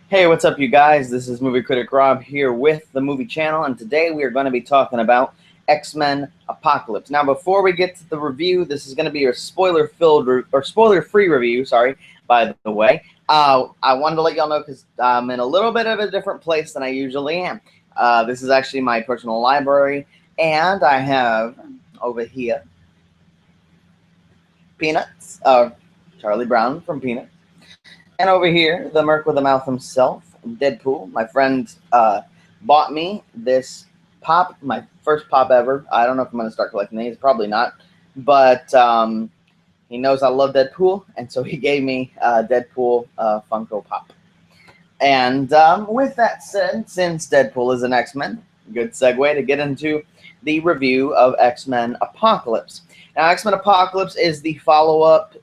Hey, what's up, you guys? This is Movie Critic Rob here with the Movie Channel, and today we are going to be talking about X-Men Apocalypse. Now, before we get to the review, this is going to be a spoiler-filled or spoiler-free review. Sorry, by the way. I wanted to let y'all know because I'm in a little bit of a different place than I usually am. This is actually my personal library, and I have over here Peanuts, Charlie Brown from Peanuts. And over here, the Merc with the Mouth himself, Deadpool. My friend bought me this pop, my first pop ever. I don't know if I'm going to start collecting these. Probably not. But he knows I love Deadpool, and so he gave me Deadpool Funko Pop. And with that said, since Deadpool is an X-Men, good segue to get into the review of X-Men Apocalypse. Now, X-Men Apocalypse is the follow-up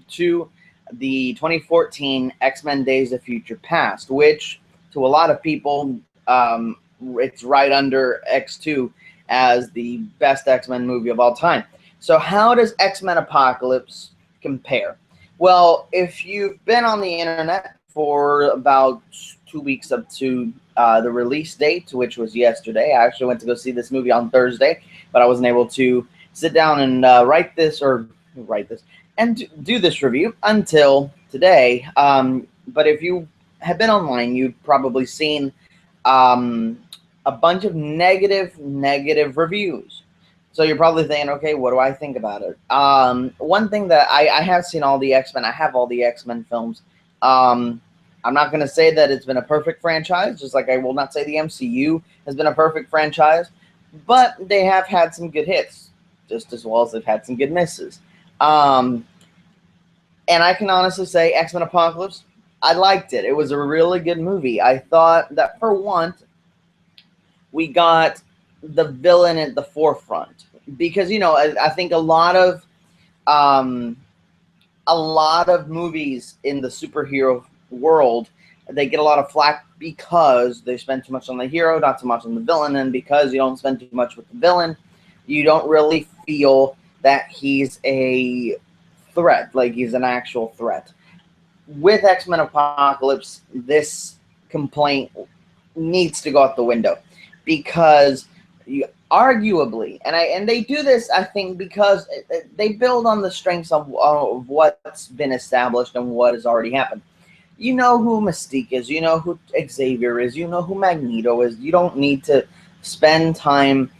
to the 2014 X-Men Days of Future Past, which to a lot of people, it's right under X2 as the best X-Men movie of all time. So how does X-Men Apocalypse compare? Well, if you've been on the internet for about 2 weeks up to the release date, which was yesterday, I actually went to go see this movie on Thursday, but I wasn't able to sit down and write this and do this review until today. But if you have been online, you've probably seen a bunch of negative reviews. So you're probably thinking, okay, what do I think about it? One thing that I have seen all the X-Men. I have all the X-Men films. I'm not going to say that it's been a perfect franchise, just like I will not say the MCU has been a perfect franchise, but they have had some good hits, just as well as they've had some good misses. And I can honestly say X-Men Apocalypse, I liked it. It was a really good movie. I thought that for once, we got the villain at the forefront. Because, I think a lot of movies in the superhero world, they get a lot of flack because they spend too much on the hero, not too much on the villain, and because you don't spend too much with the villain, you don't really feel that he's a threat, like he's an actual threat. With X-Men Apocalypse, this complaint needs to go out the window because arguably, and they do this, I think, because they build on the strengths of what's been established and what has already happened. You know who Mystique is, you know who Xavier is, you know who Magneto is. You don't need to spend time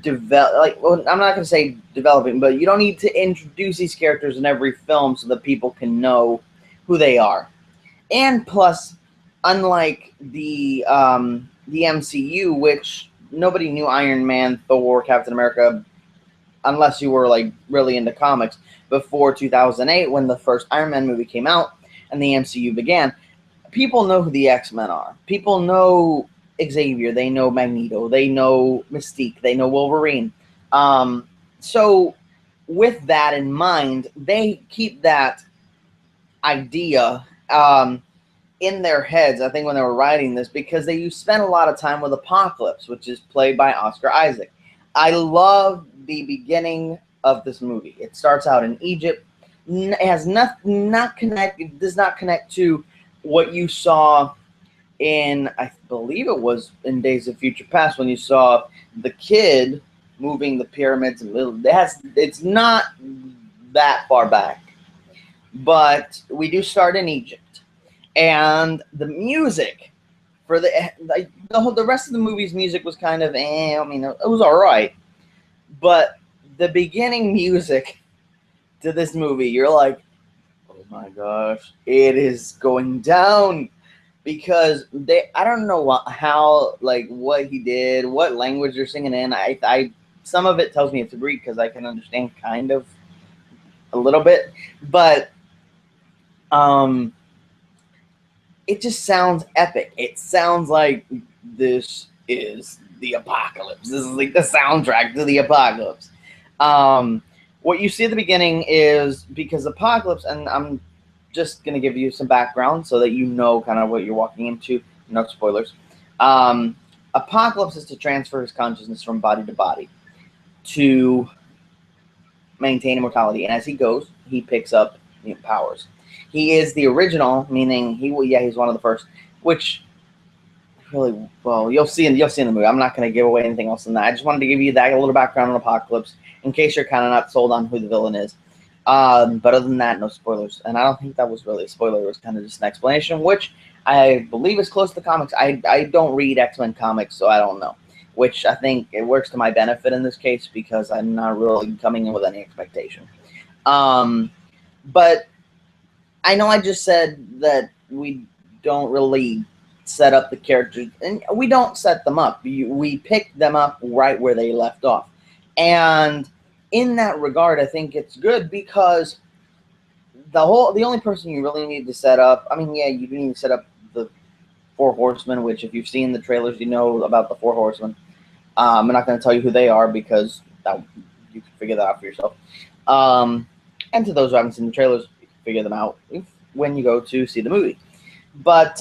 I'm not going to say developing, but you don't need to introduce these characters in every film so that people can know who they are. And plus, unlike the MCU, which nobody knew Iron Man, Thor, Captain America, unless you were like really into comics before 2008 when the first Iron Man movie came out and the MCU began. People know who the X-Men are. People know Xavier, they know Magneto, they know Mystique, they know Wolverine. So with that in mind, they keep that idea in their heads, I think, when they were writing this, because they spent a lot of time with Apocalypse, which is played by Oscar Isaac. I love the beginning of this movie. It starts out in Egypt. It has it does not connect to what you saw in, I believe it was in Days of Future Past, when you saw the kid moving the pyramids. It's not that far back. But we do start in Egypt. And the music for the rest of the movie's music was kind of, I mean, it was all right. But the beginning music to this movie, you're like, oh my gosh, it is going down. Because I don't know what he did, what language they're singing in. I some of it tells me it's Greek because I can understand kind of a little bit, but it just sounds epic. It sounds like this is the apocalypse. This is like the soundtrack to the apocalypse. What you see at the beginning is because Apocalypse, and I'm just going to give you some background so that you know kind of what you're walking into. No spoilers. Apocalypse is to transfer his consciousness from body to body to maintain immortality. And as he goes, he picks up powers. He is the original, meaning he's one of the first. Which really, well, you'll see in the movie. I'm not going to give away anything else than that. I just wanted to give you that a little background on Apocalypse in case you're kind of not sold on who the villain is. But other than that, no spoilers. And I don't think that was really a spoiler. It was kind of just an explanation, which I believe is close to the comics. I don't read X-Men comics, so I don't know. Which I think it works to my benefit in this case because I'm not really coming in with any expectation. But I know I just said that we don't really set up the characters, and we don't set them up. We pick them up right where they left off. And in that regard, I think it's good because the only person you really need to set up, I mean, yeah, you do need to set up the Four Horsemen, which if you've seen the trailers, you know about the Four Horsemen. I'm not going to tell you who they are because you can figure that out for yourself. And to those who haven't seen the trailers, you can figure them out when you go to see the movie. But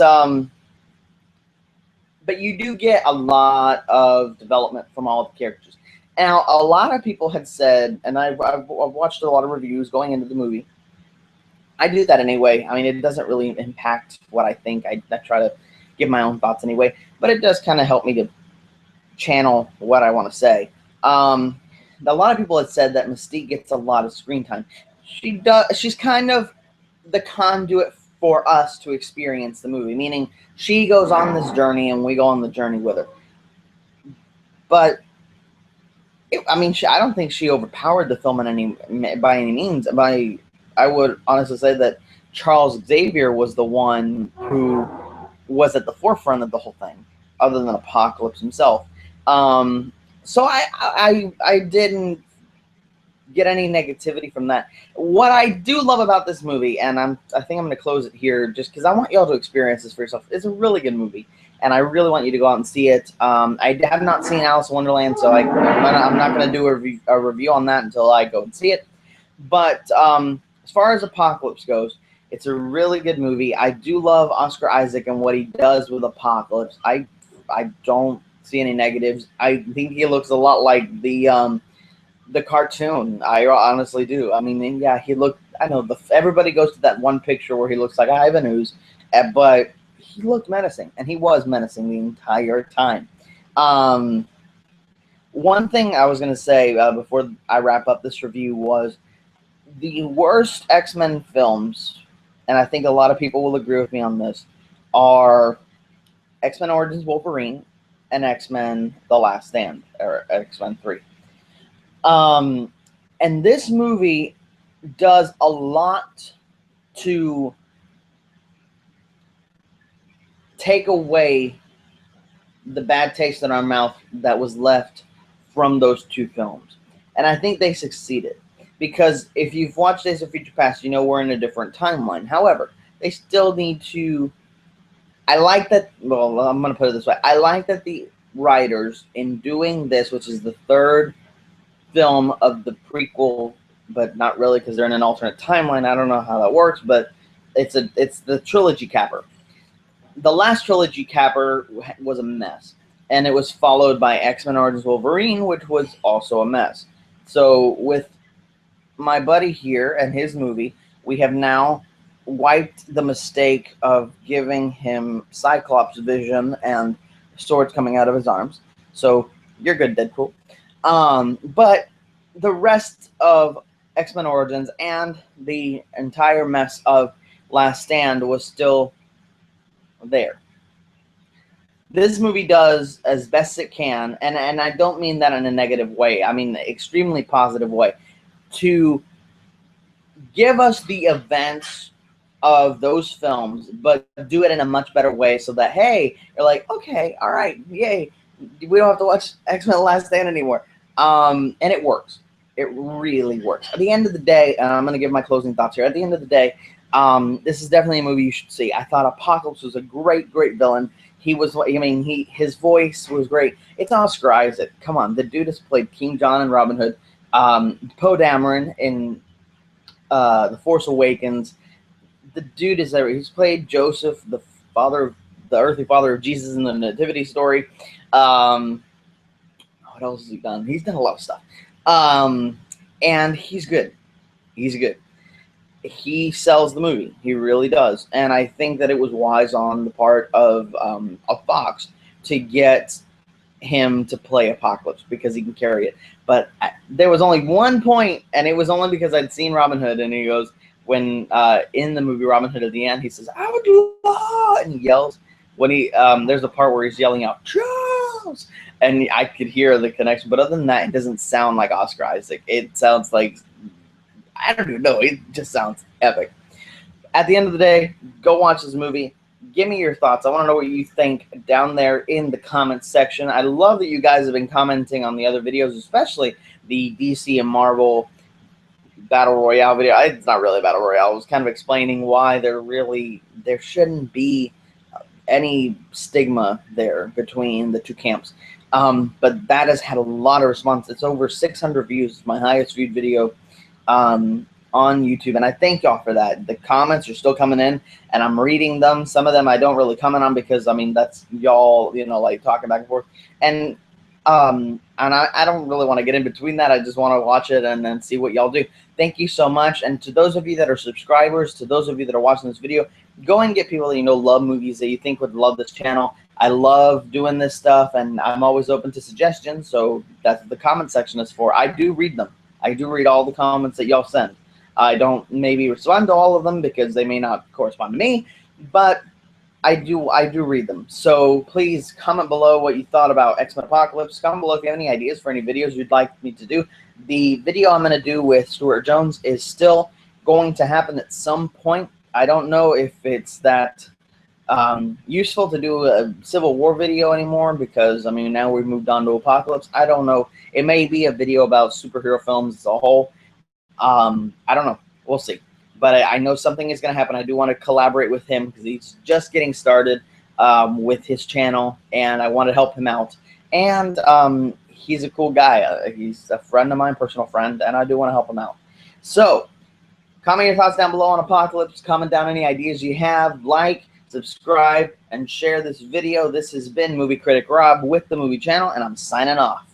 you do get a lot of development from all the characters. Now, a lot of people had said, and I've watched a lot of reviews going into the movie. I do that anyway. I mean, it doesn't really impact what I think. I try to give my own thoughts anyway, but it does kind of help me to channel what I want to say. A lot of people had said that Mystique gets a lot of screen time. She does. She's kind of the conduit for us to experience the movie, meaning she goes on this journey and we go on the journey with her. But I don't think she overpowered the film by any means. I would honestly say that Charles Xavier was the one who was at the forefront of the whole thing, other than Apocalypse himself. So I didn't get any negativity from that. What I do love about this movie, and I think I'm going to close it here just because I want y'all to experience this for yourself. It's a really good movie, and I really want you to go out and see it. I have not seen Alice in Wonderland, so I'm not going to do a review on that until I go and see it. But as far as Apocalypse goes, it's a really good movie. I do love Oscar Isaac and what he does with Apocalypse. I don't see any negatives. I think he looks a lot like the cartoon. I honestly do. I mean, yeah, he looked. I know everybody goes to that one picture where he looks like Ivan Ooze, but he looked menacing, and he was menacing the entire time. One thing I was going to say before I wrap up this review was the worst X-Men films, and I think a lot of people will agree with me on this, are X-Men Origins Wolverine and X-Men The Last Stand, or X-Men 3. And this movie does a lot to take away the bad taste in our mouth that was left from those two films. And I think they succeeded. Because if you've watched Days of Future Past, you know we're in a different timeline. However, they still need to... I like that... Well, I'm going to put it this way. I like that the writers, in doing this, which is the third film of the prequel, but not really because they're in an alternate timeline. I don't know how that works, but it's the trilogy capper. The last trilogy capper was a mess, and it was followed by X-Men Origins Wolverine, which was also a mess. So with my buddy here and his movie, we have now wiped the mistake of giving him Cyclops vision and swords coming out of his arms. So you're good, Deadpool. But the rest of X-Men Origins and the entire mess of Last Stand was still there. This movie does as best it can, and I don't mean that in a negative way. I mean extremely positive way, to give us the events of those films, but do it in a much better way so that, hey, you're like, okay, all right, yay, we don't have to watch X-Men Last Stand anymore. And it works. It really works. At the end of the day, and I'm going to give my closing thoughts here. At the end of the day, this is definitely a movie you should see. I thought Apocalypse was a great, great villain. His voice was great. It's Oscar Isaac. Come on, the dude has played King John and Robin Hood. Poe Dameron in The Force Awakens. The dude is there. He's played Joseph, the earthly father of Jesus in the Nativity story. What else has he done? He's done a lot of stuff. And he's good. He's good. he sells the movie. He really does. And I think that it was wise on the part of Fox to get him to play Apocalypse because he can carry it. But there was only one point, and it was only because I'd seen Robin Hood, and he goes, when in the movie Robin Hood at the end, he says, "I would love," and he yells. When he there's a part where he's yelling out, "Charles," and I could hear the connection. But other than that, it doesn't sound like Oscar Isaac. It sounds like, I don't even know. It just sounds epic. At the end of the day, go watch this movie. Give me your thoughts. I want to know what you think down there in the comments section. I love that you guys have been commenting on the other videos, especially the DC and Marvel Battle Royale video. It's not really a Battle Royale. I was kind of explaining why there shouldn't be any stigma there between the two camps. But that has had a lot of response. It's over 600 views. It's my highest viewed video on YouTube, and I thank y'all for that. The comments are still coming in, and I'm reading them. Some of them I don't really comment on because, I mean, that's y'all, like talking back and forth. And I don't really want to get in between that. I just want to watch it and then see what y'all do. Thank you so much. And to those of you that are subscribers, to those of you that are watching this video, go and get people that love movies, that you think would love this channel. I love doing this stuff, and I'm always open to suggestions, so that's what the comment section is for. I do read them. I do read all the comments that y'all send. I don't maybe respond to all of them because they may not correspond to me, but I do read them. So please comment below what you thought about X-Men Apocalypse. Comment below if you have any ideas for any videos you'd like me to do. The video I'm going to do with Stuart Jones is still going to happen at some point. I don't know if it's that useful to do a Civil War video anymore because, I mean, now we've moved on to Apocalypse. I don't know. It may be a video about superhero films as a whole. I don't know. We'll see. But I know something is going to happen. I do want to collaborate with him because he's just getting started with his channel, and I want to help him out. And he's a cool guy. He's a friend of mine, personal friend, and I do want to help him out. So comment your thoughts down below on Apocalypse. Comment down any ideas you have. Like, subscribe, and share this video. This has been Movie Critic Rob with the Movie Channel, and I'm signing off.